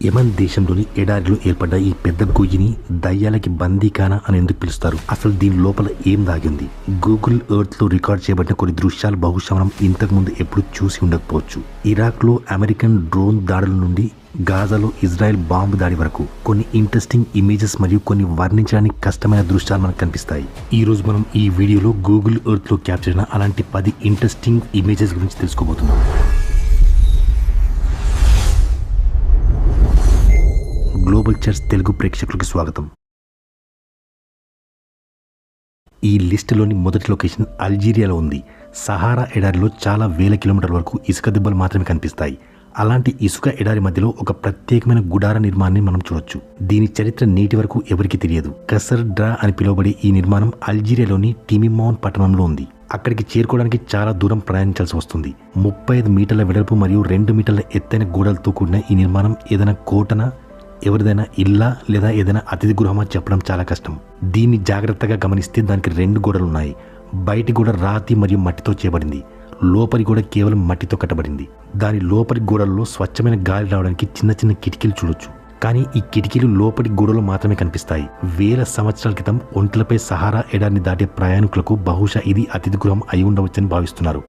యమన్ దేశంలోని ఎడారిలో ఏర్పడ్డ ఈ పెద్ద గొయ్యిని దయ్యాలకి బందీఖానా అని ఎందుకు పిలుస్తారు? అసలు దీని లోపల ఏం దాగింది? గూగుల్ ఎర్త్ లో రికార్డ్ చేయబడిన కొన్ని దృశ్యాలు బహుశా మనం ఇంతకుముందు ఎప్పుడు చూసి ఉండకపోవచ్చు. ఇరాక్ లో అమెరికన్ డ్రోన్ దాడుల నుండి గాజాలో ఇజ్రాయెల్ బాంబు దాడి వరకు కొన్ని ఇంట్రెస్టింగ్ ఇమేజెస్ మరియు కొన్ని వర్ణించడానికి కష్టమైన దృశ్యాలు మనకు కనిపిస్తాయి. ఈ రోజు మనం ఈ వీడియోలో గూగుల్ ఎర్త్ లో క్యాప్చర్ అయిన అలాంటి 10 ఇంట్రెస్టింగ్ ఇమేజెస్ గురించి తెలుసుకోబోతున్నాం. గ్లోబల్ చర్చ్ తెలుగు ప్రేక్షకులకు స్వాగతం. ఈ లిస్టులోని మొదటి లొకేషన్ అల్జీరియాలో ఉంది. సహారా ఎడారిలో చాలా వేల కిలోమీటర్ల వరకు ఇసుక దిబ్బలు మాత్రమే కనిపిస్తాయి. అలాంటి ఇసుక ఎడారి మధ్యలో ఒక ప్రత్యేకమైన గుడార నిర్మాణాన్ని మనం చూడొచ్చు. దీని చరిత్ర నేటి వరకు ఎవరికీ తెలియదు. కసర్ డ్రా అని పిలువబడే ఈ నిర్మాణం అల్జీరియాలోని టిమిమౌన్ పట్టణంలో ఉంది. అక్కడికి చేరుకోవడానికి చాలా దూరం ప్రయాణించాల్సి వస్తుంది. 35 మీటర్ల వెడల్పు మరియు 2 మీటర్ల ఎత్తైన గోడలతో కూడిన ఈ నిర్మాణం ఏదైనా కోటన, ఎవరిదైనా ఇల్లా లేదా ఏదైనా అతిథి గృహమా చెప్పడం చాలా కష్టం. దీన్ని జాగ్రత్తగా గమనిస్తే దానికి 2 గోడలు ఉన్నాయి. బయటి గోడ రాతి మరియు మట్టితో చేయబడింది. లోపలి గోడ కేవలం మట్టితో కట్టబడింది. దాని లోపలి గోడల్లో స్వచ్ఛమైన గాలి రావడానికి చిన్న చిన్న కిటికీలు చూడొచ్చు. కానీ ఈ కిటికీలు లోపలి గోడలు మాత్రమే కనిపిస్తాయి. వేల సంవత్సరాల క్రితం ఒంటెలపై సహారా ఎడారిని దాటే ప్రయాణికులకు బహుశా ఇది అతిథి గృహం అయి ఉండవచ్చని భావిస్తున్నారు.